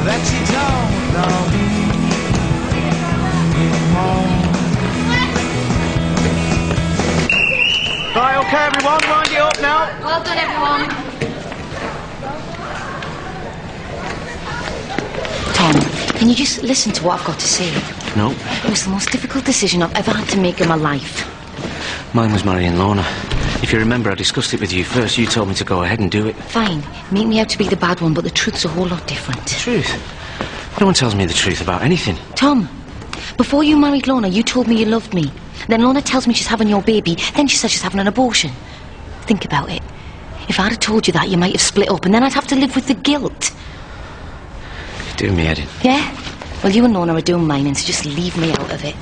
that you don't know me anymore. Right, okay, everyone, wind it up now. Well done, everyone. Tom, can you just listen to what I've got to say? No. It was the most difficult decision I've ever had to make in my life. Mine was marrying Lorna. If you remember, I discussed it with you first. You told me to go ahead and do it. Fine. Make me out to be the bad one, but the truth's a whole lot different. Truth? No one tells me the truth about anything. Tom, before you married Lorna, you told me you loved me. Then Lorna tells me she's having your baby. Then she says she's having an abortion. Think about it. If I'd have told you that, you might have split up, and then I'd have to live with the guilt. You're doing me head in. Yeah? Well, you and Lorna are doing mine, and so just leave me out of it.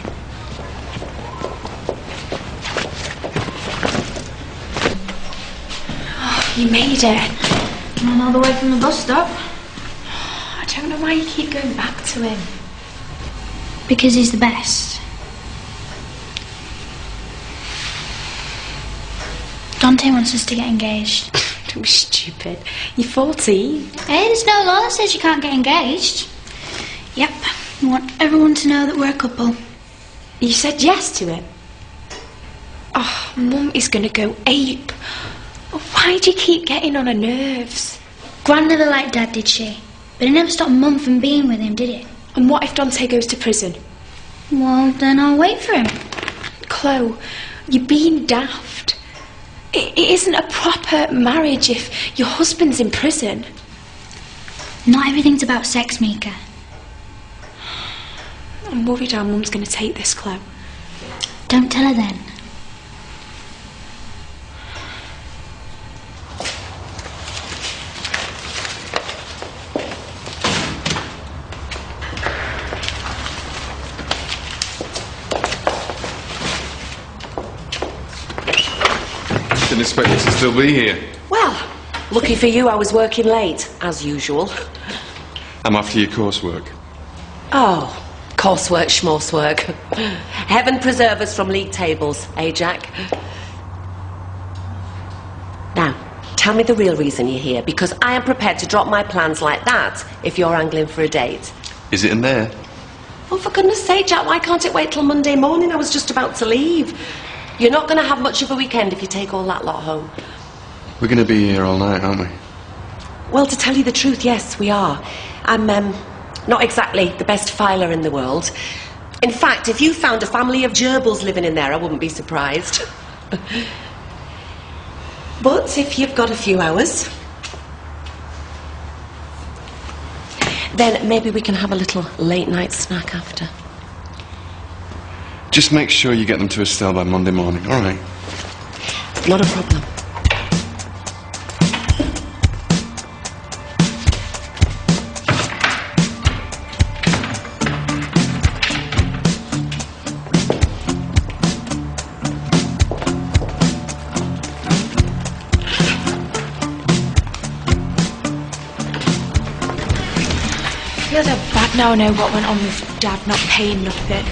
You made it. I'm all the way from the bus stop. I don't know why you keep going back to him. Because he's the best. Dante wants us to get engaged. Don't be stupid. You're 14. Hey, there's no law that says you can't get engaged. Yep, we want everyone to know that we're a couple. You said yes to it. Oh, Mum is going to go ape. Why do you keep getting on her nerves? Gran never liked Dad, did she? But it never stopped Mum from being with him, did it? And what if Dante goes to prison? Well, then I'll wait for him. Chloe, you're being daft. It isn't a proper marriage if your husband's in prison. Not everything's about sex, Mika. I'm worried how Mum's going to take this, Chloe. Don't tell her then. Didn't expect you to still be here. Well, lucky for you, I was working late, as usual. I'm after your coursework. Oh, coursework, schmorsework. Heaven preserve us from league tables, eh, Jack? Now, tell me the real reason you're here, because I am prepared to drop my plans like that if you're angling for a date. Is it in there? Oh, for goodness sake, Jack, why can't it wait till Monday morning? I was just about to leave. You're not going to have much of a weekend if you take all that lot home. We're going to be here all night, aren't we? Well, to tell you the truth, yes, we are. I'm not exactly the best filer in the world. In fact, if you found a family of gerbils living in there, I wouldn't be surprised. But if you've got a few hours, then maybe we can have a little late-night snack after. Just make sure you get them to Estelle by Monday morning, all right? Not a problem. I feel so bad now I know what went on with Dad not paying nothing.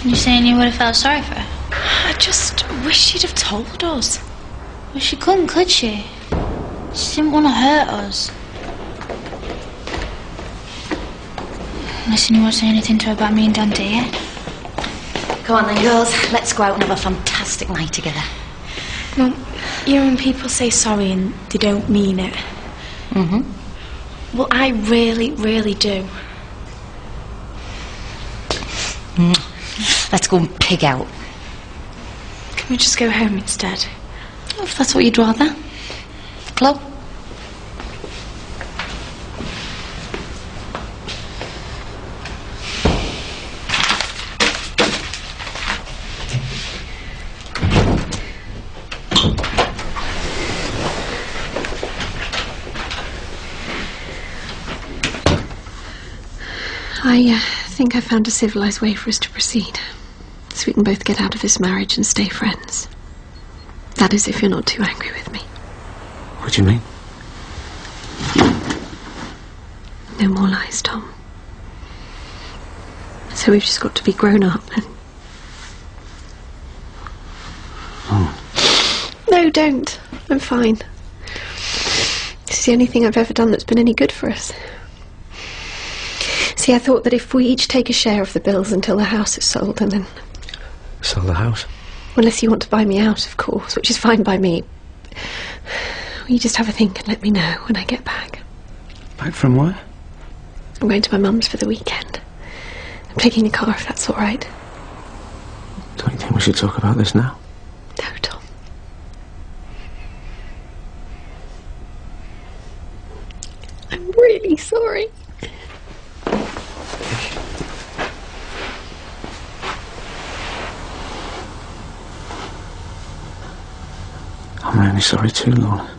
You saying you would have felt sorry for her? I just wish she'd have told us. Well, she couldn't, could she? She didn't want to hurt us. Listen, you won't say anything to her about me and Dante, yeah? Come on then, girls. Let's go out and have a fantastic night together. Well, you know when people say sorry and they don't mean it? Mm-hmm. Well, I really, really do. Let's go and pig out. Can we just go home instead? Oh, if that's what you'd rather. Chloe? I think I found a civilised way for us to proceed. So we can both get out of this marriage and stay friends. That is, if you're not too angry with me. What do you mean? No more lies, Tom. So we've just got to be grown up and... Oh. No, don't. I'm fine. This is the only thing I've ever done that's been any good for us. See, I thought that if we each take a share of the bills until the house is sold, and then... Sell the house? Unless you want to buy me out, of course, which is fine by me. You just have a think and let me know when I get back. Back from where? I'm going to my mum's for the weekend. I'm taking the car, if that's all right. Don't you think we should talk about this now? No, Tom. I'm really sorry. I'm really sorry too, Lorna.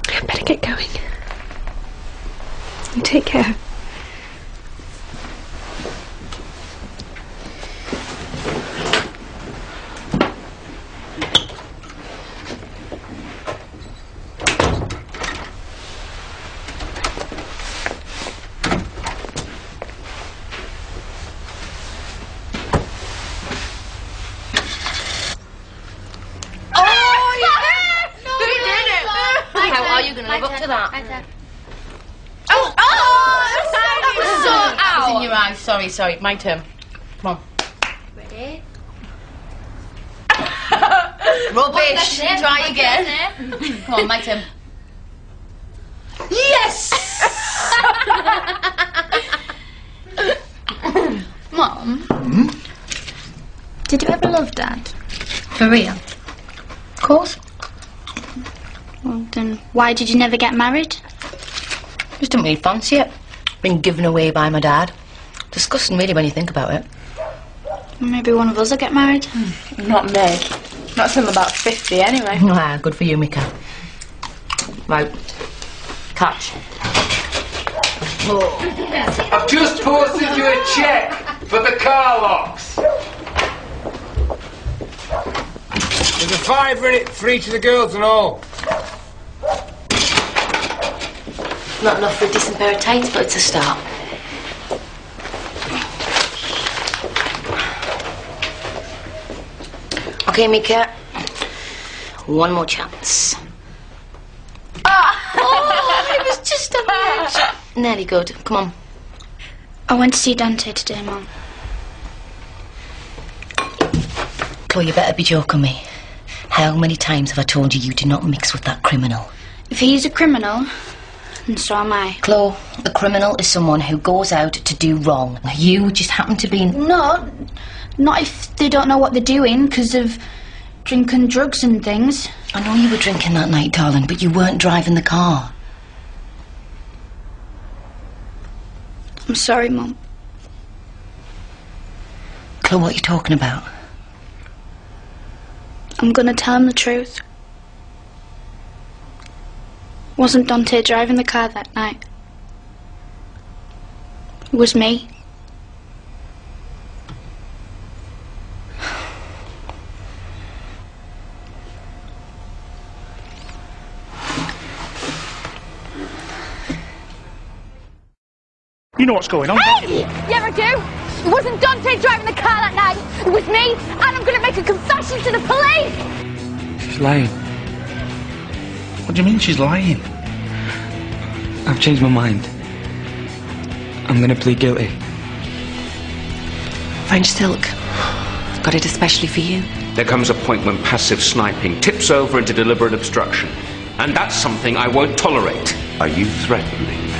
I better get going. You take care. How are you going to live up to that? In your eyes. Sorry. My turn. Come on. Ready? Rubbish. Try again. Come on, my turn. Yes! Mom? Did you ever love Dad? For real? Of course. Well, then why did you never get married? Just didn't really fancy it. Been given away by my dad. Disgusting, really, when you think about it. Maybe one of us will get married. Not me. Not till I'm about 50 anyway. Ah, good for you, Mika. Right. Catch. Oh. I've just posted you a cheque for the car locks. There's a £5 in it for each of the girls and all. Not enough for a decent pair of tights, but it's a start. Okay, Mika. One more chance. Oh, it was just on the edge. Nearly good. Come on. I went to see Dante today, Mum. Chloe, you better be joking me. How many times have I told you you do not mix with that criminal? If he's a criminal, then so am I. Chloe, a criminal is someone who goes out to do wrong. You just happen to be... No, not if they don't know what they're doing because of drinking drugs and things. I know you were drinking that night, darling, but you weren't driving the car. I'm sorry, Mum. Chloe, what are you talking about? I'm gonna tell him the truth. Wasn't Dante driving the car that night. It was me. You know what's going on, don't you? Yeah, I do. It wasn't Dante driving the car that night. It was me, and I'm going to make a confession to the police. She's lying. What do you mean she's lying? I've changed my mind. I'm going to plead guilty. French silk. Got it especially for you. There comes a point when passive sniping tips over into deliberate obstruction. And that's something I won't tolerate. Are you threatening me?